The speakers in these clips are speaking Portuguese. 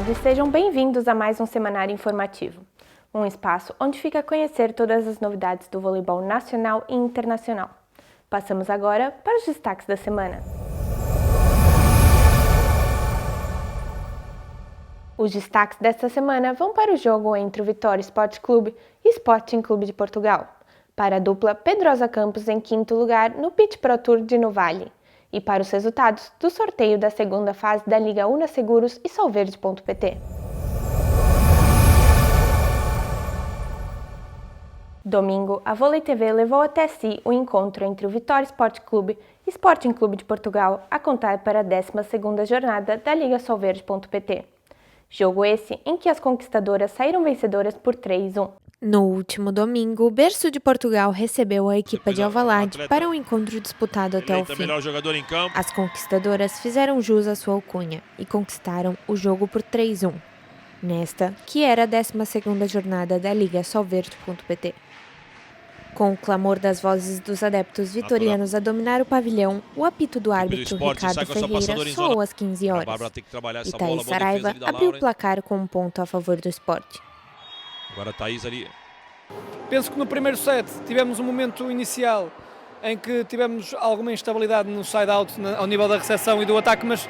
tarde, sejam bem-vindos a mais um Semanário Informativo, um espaço onde fica a conhecer todas as novidades do voleibol nacional e internacional. Passamos agora para os destaques da semana. Os destaques desta semana vão para o jogo entre o Vitória Sport Clube e Sporting Clube de Portugal, para a dupla Pedrosa Campos em quinto lugar no Pitch Pro Tour de Novalle, e para os resultados do sorteio da segunda fase da Liga Una Seguros e Solverde.pt. Domingo, a Vôlei TV levou até si o encontro entre o Vitória Sport Clube e Sporting Clube de Portugal a contar para a 12ª jornada da Liga Solverde.pt. Jogo esse em que as conquistadoras saíram vencedoras por 3-1. No último domingo, o Berço de Portugal recebeu a equipa de Alvalade para um encontro disputado até o fim. As conquistadoras fizeram jus à sua alcunha e conquistaram o jogo por 3-1, nesta que era a 12ª jornada da Liga Solverde.pt. Com o clamor das vozes dos adeptos vitorianos a dominar o pavilhão, o apito do árbitro Ricardo Ferreira soou às 15 horas. E Thaís Saraiva abriu o placar com um ponto a favor do esporte. Agora a Thaís ali. Penso que no primeiro set tivemos um momento inicial em que tivemos alguma instabilidade no side-out ao nível da recepção e do ataque, mas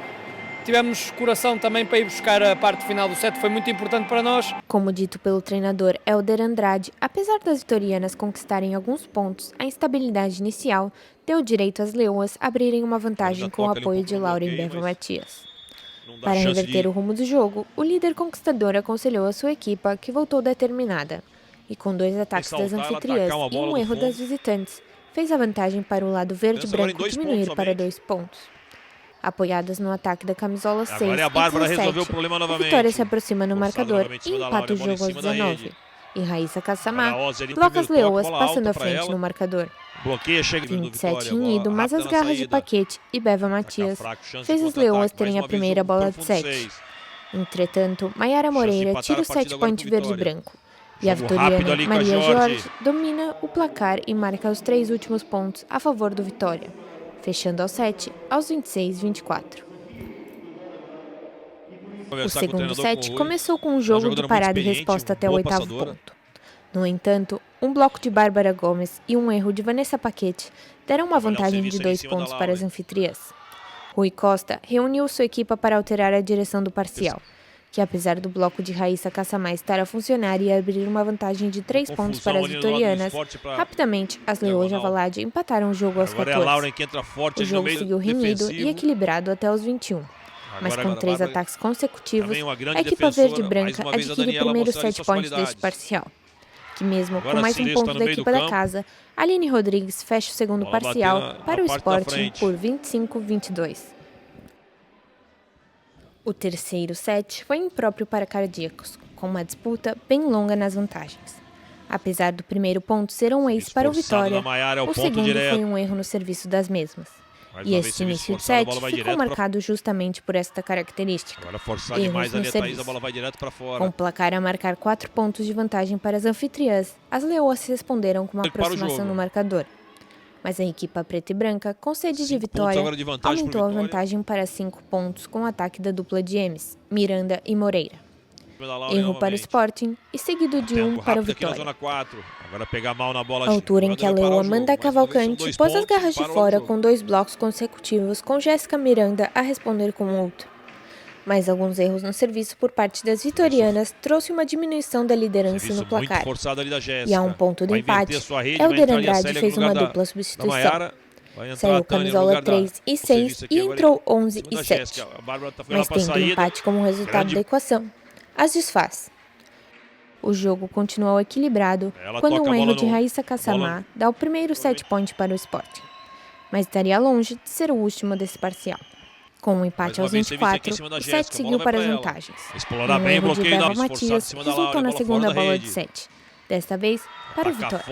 tivemos coração também para ir buscar a parte final do set, foi muito importante para nós. Como dito pelo treinador Helder Andrade, apesar das vitorianas conquistarem alguns pontos, a instabilidade inicial deu direito às leoas abrirem uma vantagem com o apoio de Lauren Beva Matias. Para reverter o rumo do jogo, o líder conquistador aconselhou a sua equipa, que voltou determinada, e com 2 ataques das anfitriãs e um erro das visitantes, fez a vantagem para o lado verde-branco diminuir para 2 pontos. Apoiadas no ataque da camisola 6 e 17, a Vitória se aproxima no marcador e empata o jogo aos 19. E Raíssa Kassamá bloca as leoas, passando à frente no marcador. 27 unido, mas as garras de Paquete e Beva Matias fez as leoas terem a primeira bola de 7. Entretanto, Maiara Moreira tira o set point verde-branco. E a vitoriana Maria Jorge domina o placar e marca os 3 últimos pontos a favor do Vitória, fechando ao 7 aos 26-24. O segundo set começou com um jogo de parada e resposta até o 8º ponto. No entanto, um bloco de Bárbara Gomes e um erro de Vanessa Paquete deram uma vantagem de 2 pontos para as anfitriãs. Rui Costa reuniu sua equipa para alterar a direção do parcial, que apesar do bloco de Raíssa Kassamá estar a funcionar e abrir uma vantagem de 3 pontos para as vitorianas, rapidamente as leoas de Alvalade empataram o jogo aos 14. O jogo seguiu renhido e equilibrado até os 21. Mas com 3 ataques consecutivos, a equipa verde e branca adquire o primeiro set point deste parcial, que mesmo com mais um ponto da equipa da casa, Aline Rodrigues fecha o segundo parcial para o Sporting por 25-22. O terceiro set foi impróprio para cardíacos, com uma disputa bem longa nas vantagens. Apesar do primeiro ponto ser um ace para o Vitória, o segundo foi um erro no serviço das mesmas. E este início de set ficou marcado justamente por esta característica, erros no serviço. Com o placar a marcar 4 pontos de vantagem para as anfitriãs, as leoas responderam com uma aproximação no marcador. Mas a equipa preta e branca, com sede de vitória, aumentou a vantagem para 5 pontos com o ataque da dupla de Emes, Miranda e Moreira. Erro para o Sporting e seguido de um para o Vitória. A altura em que a leoa Amanda Cavalcante pôs as garras de fora com 2 blocos consecutivos, com Jéssica Miranda a responder com outro. Mas alguns erros no serviço por parte das vitorianas trouxe uma diminuição da liderança no placar. E a um ponto do empate, Helder Andrade fez uma dupla substituição. Saiu camisola 3 e 6 e entrou 11 e 7. Mas tendo o empate como resultado da equação, as desfaz. O jogo continuou equilibrado quando um erro de Raíssa Kassamá dá o primeiro set point para o Sporting, mas estaria longe de ser o último desse parcial. Com um empate aos 24, o set seguiu para as vantagens. Um erro de Beva Matias resultou na segunda bola de 7, desta vez para o Vitória.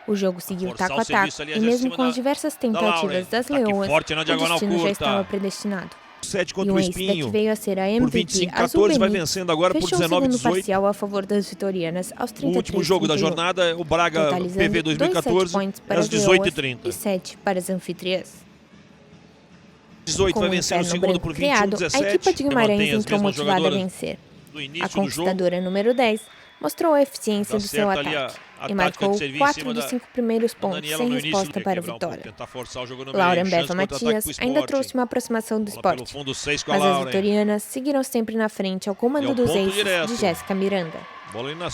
O jogo seguiu taco a taco e mesmo com as diversas tentativas das leoas, o destino já estava predestinado. E o ace da que veio a ser a MVP Azul Benítez fechou o segundo parcial a favor das vitorianas aos 33. O último jogo da jornada, o Braga PV 2014, às 18h30. E 7 para as anfitriãs. 18 vai vencer o segundo por 21-17. A equipa de Guimarães entrou motivada a vencer. A conquistadora número 10 mostrou a eficiência do seu ataque e marcou 4 dos 5 primeiros pontos sem resposta para a vitória. Lauren Beva Matias ainda trouxe uma aproximação do esporte, mas as vitorianas seguiram sempre na frente ao comando dos aces de Jéssica Miranda.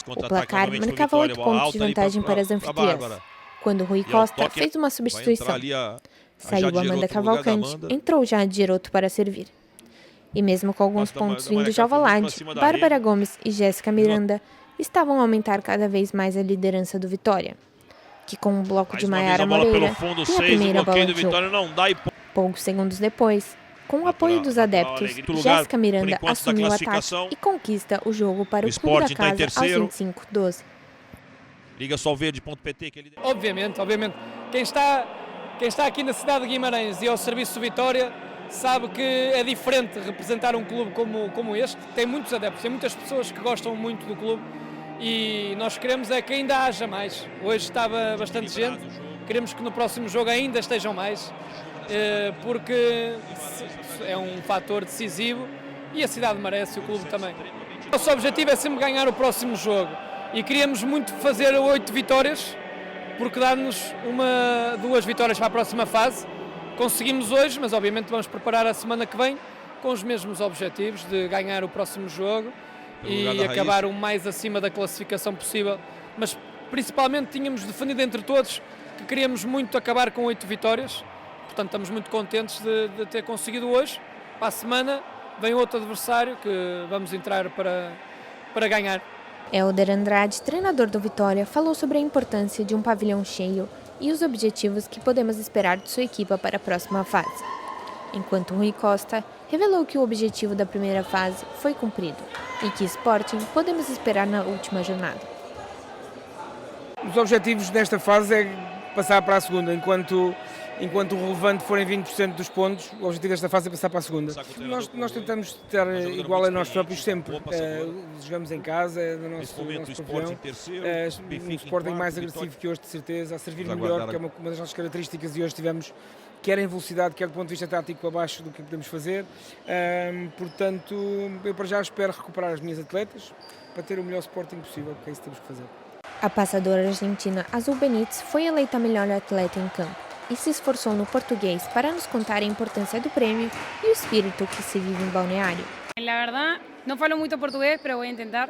O placar marcava 8 pontos de vantagem para as anfitriãs, quando Rui Costa fez uma substituição. Saiu Amanda Cavalcante, entrou Jade Giroto para servir. E mesmo com alguns pontos vindo de Alvalade, Bárbara Gomes e Jéssica Miranda estavam a aumentar cada vez mais a liderança do Vitória, que com o bloco de Maiara Moreira tinha a primeira bola de jogo. Poucos segundos depois, com o apoio dos adeptos, Jéssica Miranda assumiu o ataque e conquista o jogo para o clube da casa aos 25-12. Liga solverde.pt. Obviamente. Quem está aqui na cidade de Guimarães e ao serviço do Vitória sabe que é diferente representar um clube como este. Tem muitos adeptos, tem muitas pessoas que gostam muito do clube e nós queremos é que ainda haja mais. Hoje estava bastante gente, queremos que no próximo jogo ainda estejam mais, porque é um fator decisivo e a cidade merece, o clube também. O nosso objetivo é sempre ganhar o próximo jogo e queríamos muito fazer 8 vitórias, porque dá-nos 2 vitórias para a próxima fase. Conseguimos hoje, mas obviamente vamos preparar a semana que vem com os mesmos objetivos de ganhar o próximo jogo e acabar o mais acima da classificação possível. Mas principalmente tínhamos definido entre todos que queríamos muito acabar com 8 vitórias, portanto estamos muito contentes de ter conseguido hoje. Para a semana vem outro adversário que vamos entrar para ganhar. Helder Andrade, treinador do Vitória, falou sobre a importância de um pavilhão cheio e os objetivos que podemos esperar de sua equipa para a próxima fase. Enquanto Rui Costa revelou que o objetivo da primeira fase foi cumprido e que Sporting podemos esperar na última jornada. Os objetivos desta fase é passar para a segunda, enquanto o relevante forem 20% dos pontos, o objetivo desta fase é passar para a segunda. Nós tentamos estar igual a nós próprios sempre. Jogamos em casa, é do nosso pavilhão. Um Sporting mais agressivo que hoje, de certeza, a servir melhor, que é uma das nossas características, e hoje tivemos, quer em velocidade, quer do ponto de vista tático, abaixo do que podemos fazer. Portanto, eu para já espero recuperar as minhas atletas para ter o melhor Sporting possível, que é isso que temos que fazer. A passadora argentina Azul Benítez foi eleita a melhor atleta em campo e se esforçou no português para nos contar a importância do prêmio e o espírito que se vive em Balneário. La verdad, no falo muito portugués, pero voy a intentar.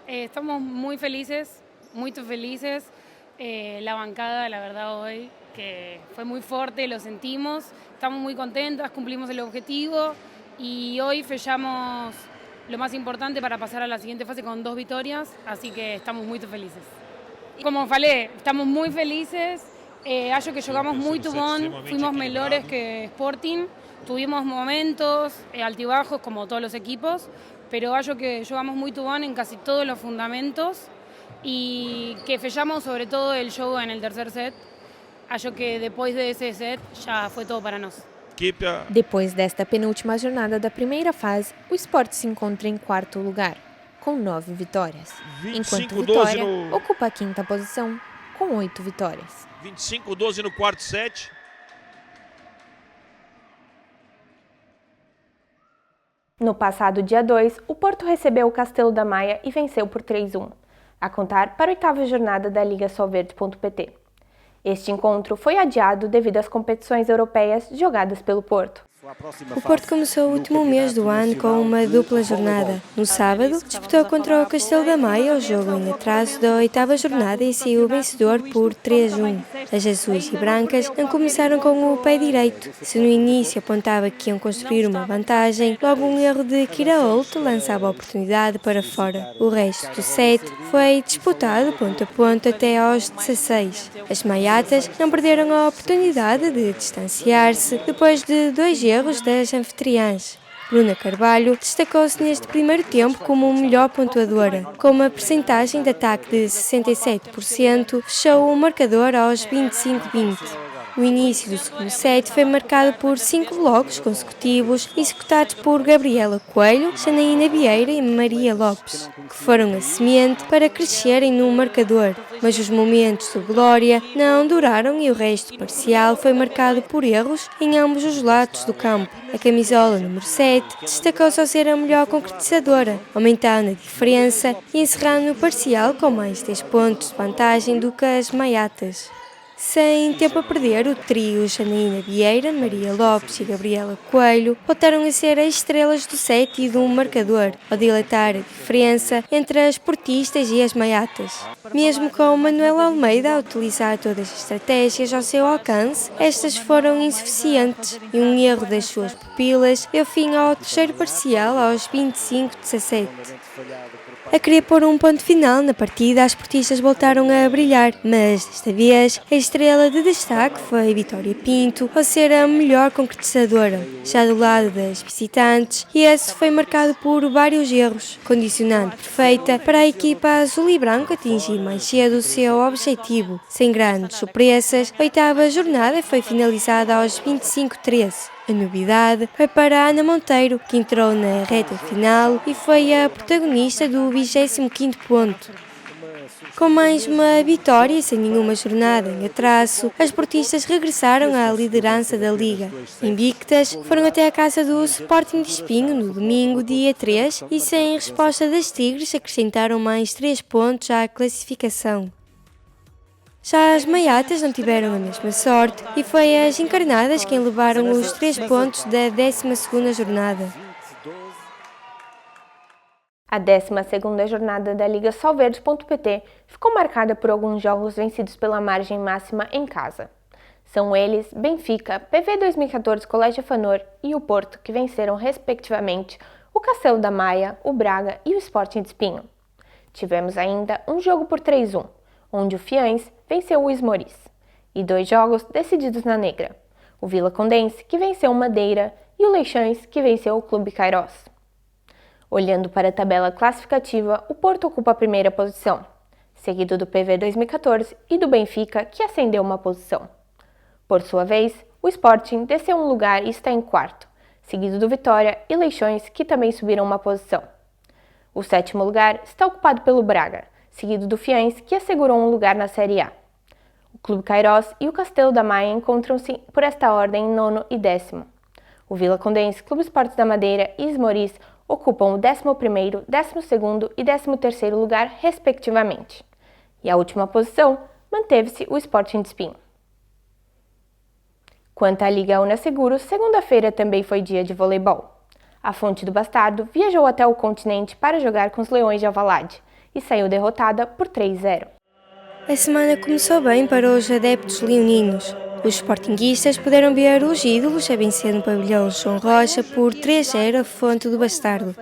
Estamos muy felices. La bancada, la verdad, hoy, que fue muy fuerte, lo sentimos. Estamos muy contentas, cumplimos el objetivo y hoy fechamos lo más importante para pasar a la siguiente fase con 2 vitórias, así que estamos muito felices. Como falei, estamos muy felices. Acho que jogamos muito bom, fuimos melhores que Sporting, tuvimos momentos altibajos como todos los equipos, pero acho que jogamos muito bom en casi todos los fundamentos y que fechamos sobre todo el jogo en el tercer set. Acho que depois de ese set já foi todo para nós. Depois desta penúltima jornada da primeira fase, o Sport se encontra em 4º lugar, com 9 vitórias, enquanto Vitória ocupa a 5ª posição, com 8 vitórias. 25-12 no quarto set. No passado dia 2, o Porto recebeu o Castelo da Maia e venceu por 3-1, a contar para a 8ª jornada da Liga Solverde.pt. Este encontro foi adiado devido às competições europeias jogadas pelo Porto. O Porto começou o último mês do ano com uma dupla jornada. No sábado, disputou contra o Castelo da Maia o jogo em atraso da 8ª jornada e saiu vencedor por 3-1. As azuis e brancas não começaram com o pé direito. Se no início apontava que iam construir uma vantagem, logo um erro de Kiraolt lançava a oportunidade para fora. O resto do set foi disputado ponto a ponto até aos 16. As maiatas não perderam a oportunidade de distanciar-se depois de 2 erros das anfitriãs. Bruna Carvalho destacou-se neste primeiro tempo como a melhor pontuadora. Com uma percentagem de ataque de 67%, fechou o marcador aos 25-20. O início do segundo set foi marcado por 5 blocos consecutivos executados por Gabriela Coelho, Janaína Vieira e Maria Lopes, que foram a semente para crescerem no marcador, mas os momentos de glória não duraram e o resto parcial foi marcado por erros em ambos os lados do campo. A camisola número 7 destacou-se ao ser a melhor concretizadora, aumentando a diferença e encerrando o parcial com mais 10 pontos de vantagem do que as maiatas. Sem tempo a perder, o trio Janaína Vieira, Maria Lopes e Gabriela Coelho voltaram a ser as estrelas do set e do marcador, ao dilatar a diferença entre as portistas e as maiatas. Mesmo com Manuela Almeida a utilizar todas as estratégias ao seu alcance, estas foram insuficientes e um erro das suas pupilas deu fim ao terceiro parcial aos 25-17. A querer pôr um ponto final na partida, as portistas voltaram a brilhar, mas desta vez a estrela de destaque foi Vitória Pinto, ao ser a melhor concretizadora. Já do lado das visitantes, esse foi marcado por vários erros, condicionante perfeita para a equipa azul e branco atingir mais cedo o seu objetivo. Sem grandes surpresas, a 8ª jornada foi finalizada aos 25-13. A novidade foi para Ana Monteiro, que entrou na reta final e foi a protagonista do 25º ponto. Com mais uma vitória e sem nenhuma jornada em atraso, as portistas regressaram à liderança da Liga. Invictas, foram até a casa do Sporting de Espinho no domingo, dia 3, e sem resposta das Tigres acrescentaram mais 3 pontos à classificação. Já as maiatas não tiveram a mesma sorte e foi as encarnadas quem levaram os 3 pontos da 12ª jornada. A 12ª jornada da Liga Solverde.pt ficou marcada por alguns jogos vencidos pela margem máxima em casa. São eles Benfica, PV 2014 Colégio Fanor e o Porto, que venceram respectivamente o Castelo da Maia, o Braga e o Sporting de Espinho. Tivemos ainda um jogo por 3-1, onde o Fiães venceu o Esmoriz, e 2 jogos decididos na negra, o Vila Condense, que venceu o Madeira, e o Leixões, que venceu o Clube Cairós. Olhando para a tabela classificativa, o Porto ocupa a primeira posição, seguido do PV 2014 e do Benfica, que ascendeu uma posição. Por sua vez, o Sporting desceu um lugar e está em 4º, seguido do Vitória e Leixões, que também subiram uma posição. O 7º lugar está ocupado pelo Braga, seguido do Fiães, que assegurou um lugar na Série A. O Clube Cairós e o Castelo da Maia encontram-se por esta ordem em 9º e 10º. O Vila Condense, Clube Esportes da Madeira e Esmoriz ocupam o 11º, 12º e 13º lugar, respectivamente. E a última posição manteve-se o Sporting de Espinho. Quanto à Liga Una Seguros, segunda-feira também foi dia de voleibol. A Fonte do Bastardo viajou até o continente para jogar com os Leões de Alvalade e saiu derrotada por 3-0. A semana começou bem para os adeptos leoninos. Os sportinguistas puderam ver os ídolos a vencer no pavilhão João Rocha por 3-0 a Fonte do Bastardo.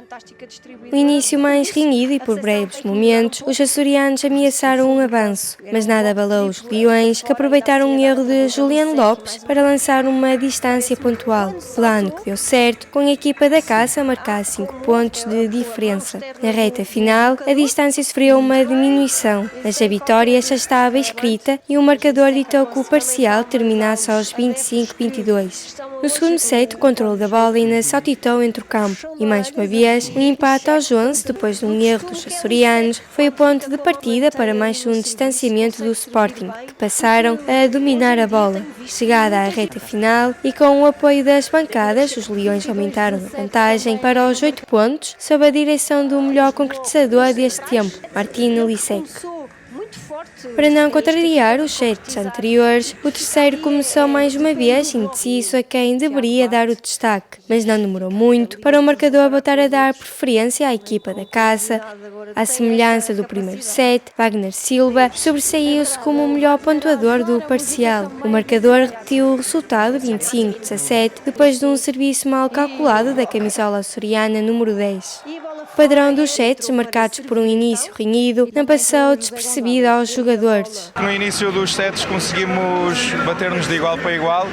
No início mais renhido e por breves momentos, os açorianos ameaçaram um avanço, mas nada abalou os leões, que aproveitaram um erro de Juliano Lopes para lançar uma distância pontual, plano que deu certo, com a equipa da caça a marcar 5 pontos de diferença. Na reta final, a distância sofreu uma diminuição, mas a vitória já estava escrita e o marcador ditou que o parcial terminasse aos 25-22. No segundo set, o controle da bola ainda saltitou entre o campo e, mais uma vez, um empate aos 11, depois de um erro dos açorianos, foi o ponto de partida para mais um distanciamento do Sporting, que passaram a dominar a bola. Chegada à reta final e com o apoio das bancadas, os Leões aumentaram a vantagem para os 8 pontos, sob a direção do melhor concretizador deste tempo, Martino Lissec. Para não contrariar os sets anteriores, o terceiro começou mais uma vez indeciso a quem deveria dar o destaque, mas não demorou muito para o marcador voltar a dar preferência à equipa da caça. À semelhança do primeiro set, Wagner Silva sobressaiu-se como o melhor pontuador do parcial. O marcador repetiu o resultado 25-17 depois de um serviço mal calculado da camisola açoriana número 10. O padrão dos sets, marcados por um início renhido, não passou despercebido aos jogadores. No início dos sets conseguimos bater-nos de igual para igual.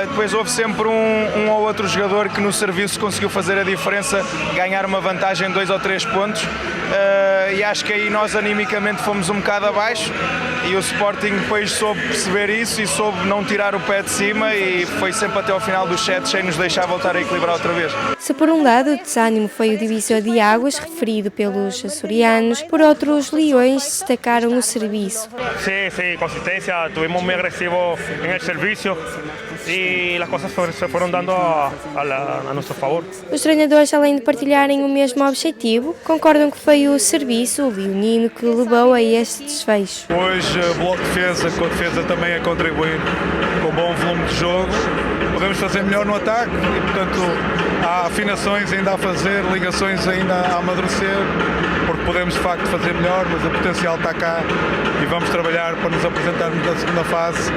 Depois houve sempre um ou outro jogador que no serviço conseguiu fazer a diferença, ganhar uma vantagem de 2 ou 3 pontos. e acho que aí nós animicamente fomos um bocado abaixo e o Sporting depois soube perceber isso e soube não tirar o pé de cima e foi sempre até ao final dos sets sem nos deixar voltar a equilibrar outra vez. Se por um lado o desânimo foi o divisor de águas referido pelos açorianos, por outro os leões destacaram o serviço. Sí, consistência, tivemos muy agressivos no serviço e as coisas se foram dando a nosso favor. Os treinadores, além de partilharem o mesmo objetivo, concordam que foi o serviço leonino que levou a este desfecho. Hoje, bloco de defesa, com a defesa também a contribuir com bom volume de jogo. Podemos fazer melhor no ataque e, portanto, há afinações ainda a fazer, ligações ainda a amadurecer, porque podemos de facto fazer melhor, mas o potencial está cá e vamos trabalhar para nos apresentarmos na segunda fase,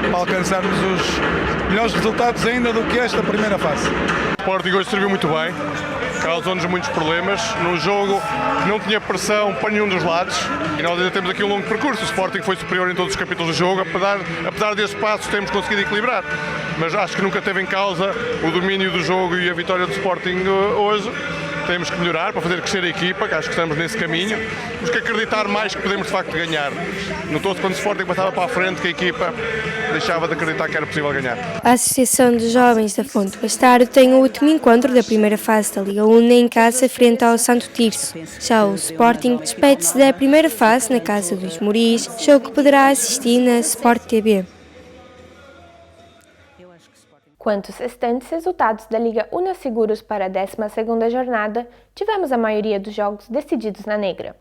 para alcançarmos os melhores resultados ainda do que esta primeira fase. O Sporting hoje serviu muito bem, causou-nos muitos problemas, num jogo que não tinha pressão para nenhum dos lados e nós ainda temos aqui um longo percurso. O Sporting foi superior em todos os capítulos do jogo, apesar desses passos temos conseguido equilibrar, mas acho que nunca teve em causa o domínio do jogo e a vitória do Sporting hoje. Temos que melhorar para fazer crescer a equipa, que acho que estamos nesse caminho. Temos que acreditar mais que podemos de facto ganhar. Notou-se quando o Sporting passava para a frente que a equipa deixava de acreditar que era possível ganhar. A Associação de Jovens da Fonte Bastardo tem o último encontro da primeira fase da Liga 1 em casa frente ao Santo Tirso. Já o Sporting despede-se da primeira fase na casa dos Moris, jogo que poderá assistir na Sport TV. Quanto aos restantes resultados da Liga Una Seguros para a 12ª jornada, tivemos a maioria dos jogos decididos na negra.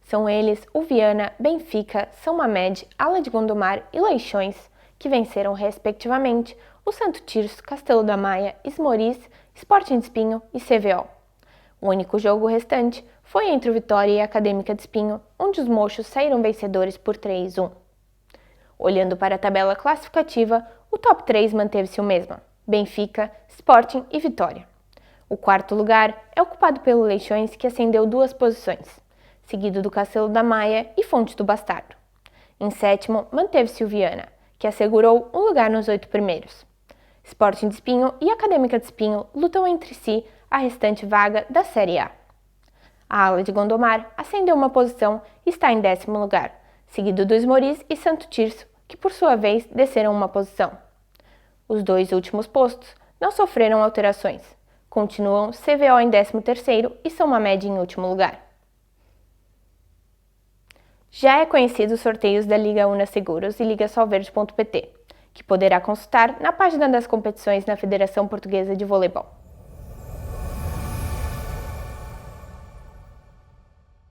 São eles o Viana, Benfica, São Mamed, Ala de Gondomar e Leixões, que venceram respectivamente o Santo Tirso, Castelo da Maia, Esmoriz, Sporting de Espinho e CVO. O único jogo restante foi entre o Vitória e a Acadêmica de Espinho, onde os mochos saíram vencedores por 3-1. Olhando para a tabela classificativa, o top 3 manteve-se o mesmo: Benfica, Sporting e Vitória. O quarto lugar é ocupado pelo Leixões, que ascendeu 2 posições, seguido do Castelo da Maia e Fonte do Bastardo. Em sétimo, manteve-se o Viana, que assegurou um lugar nos 8 primeiros. Sporting de Espinho e Acadêmica de Espinho lutam entre si a restante vaga da Série A. A Ala de Gondomar ascendeu uma posição e está em 10º lugar, seguido do Esmoriz e Santo Tirso, que por sua vez desceram uma posição. Os 2 últimos postos não sofreram alterações. Continuam CVO em 13º e São Mamed em último lugar. Já é conhecido os sorteios da Liga Una Seguros e ligasolverde.pt, que poderá consultar na página das competições na Federação Portuguesa de Voleibol.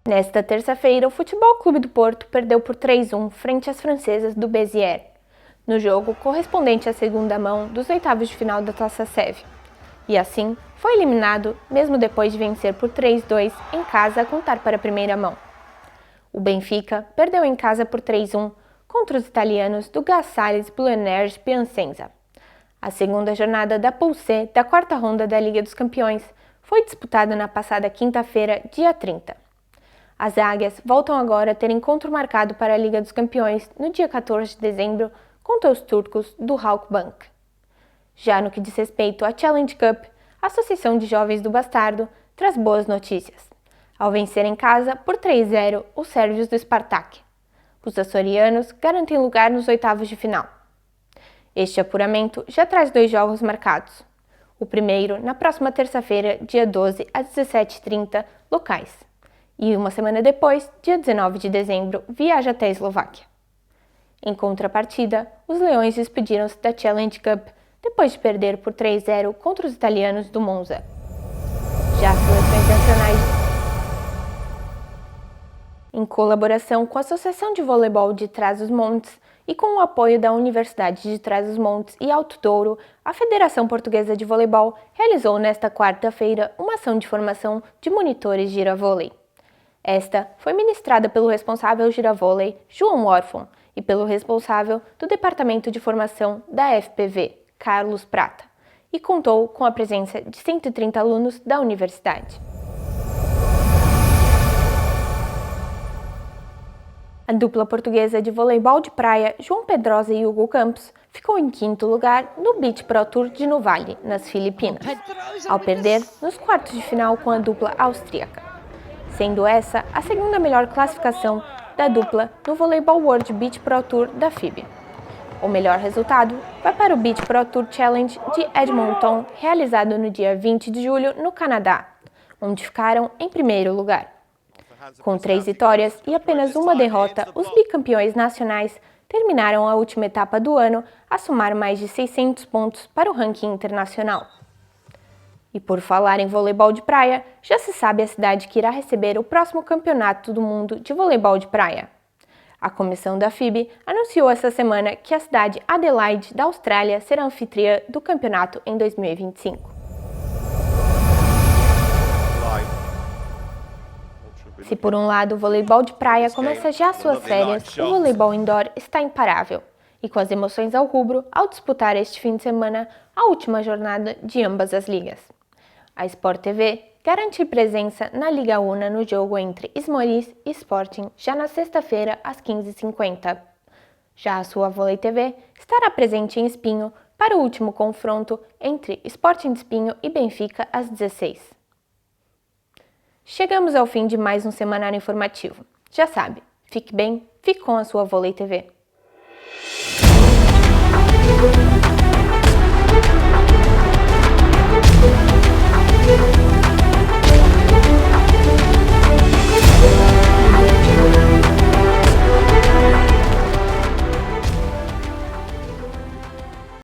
Nesta terça-feira, o Futebol Clube do Porto perdeu por 3-1 frente às francesas do Béziers, no jogo correspondente à segunda mão dos oitavos de final da Taça Sev. E assim, foi eliminado, mesmo depois de vencer por 3-2 em casa a contar para a primeira mão. O Benfica perdeu em casa por 3-1 contra os italianos do Gassalis Bluenerge Piacenza. A segunda jornada da Pool C da quarta ronda da Liga dos Campeões foi disputada na passada quinta-feira, dia 30. As Águias voltam agora a ter encontro marcado para a Liga dos Campeões no dia 14 de dezembro contra os turcos do Halkbank. Já no que diz respeito à Challenge Cup, a Associação de Jovens do Bastardo traz boas notícias, ao vencer em casa por 3-0 os sérvios do Spartak. Os açorianos garantem lugar nos oitavos de final. Este apuramento já traz 2 jogos marcados. O primeiro na próxima terça-feira, dia 12, às 17h30, locais. E uma semana depois, dia 19 de dezembro, viaja até a Eslováquia. Em contrapartida, os Leões despediram-se da Challenge Cup depois de perder por 3-0 contra os italianos do Monza. Já as seleções nacionais, em colaboração com a Associação de Voleibol de Trás-os-Montes e com o apoio da Universidade de Trás-os-Montes e Alto Douro, a Federação Portuguesa de Voleibol realizou nesta quarta-feira uma ação de formação de monitores giravôlei. Esta foi ministrada pelo responsável giravôlei, João Orfon, e pelo responsável do Departamento de Formação da FPV, Carlos Prata, e contou com a presença de 130 alunos da universidade. A dupla portuguesa de voleibol de praia, João Pedrosa e Hugo Campos, ficou em 5º lugar no Beach Pro Tour de Nuvali, nas Filipinas, ao perder nos quartos de final com a dupla austríaca. sendo essa a segunda melhor classificação da dupla no Volleyball World Beach Pro Tour da FIBA. O melhor resultado vai para o Beach Pro Tour Challenge de Edmonton, realizado no dia 20 de julho no Canadá, onde ficaram em primeiro lugar. Com 3 vitórias e apenas uma derrota, os bicampeões nacionais terminaram a última etapa do ano a somar mais de 600 pontos para o ranking internacional. E por falar em voleibol de praia, já se sabe a cidade que irá receber o próximo campeonato do mundo de voleibol de praia. A comissão da FIBA anunciou essa semana que a cidade Adelaide, da Austrália, será anfitriã do campeonato em 2025. Se por um lado o voleibol de praia começa já suas férias, o voleibol indoor está imparável, e com as emoções ao rubro ao disputar este fim de semana a última jornada de ambas as ligas. A Sport TV garante presença na Liga Una no jogo entre Esmoriz e Sporting já na sexta-feira às 15h50. Já a sua Volley TV estará presente em Espinho para o último confronto entre Sporting de Espinho e Benfica às 16h. Chegamos ao fim de mais um semanário informativo. Já sabe, fique bem, fique com a sua Volley TV.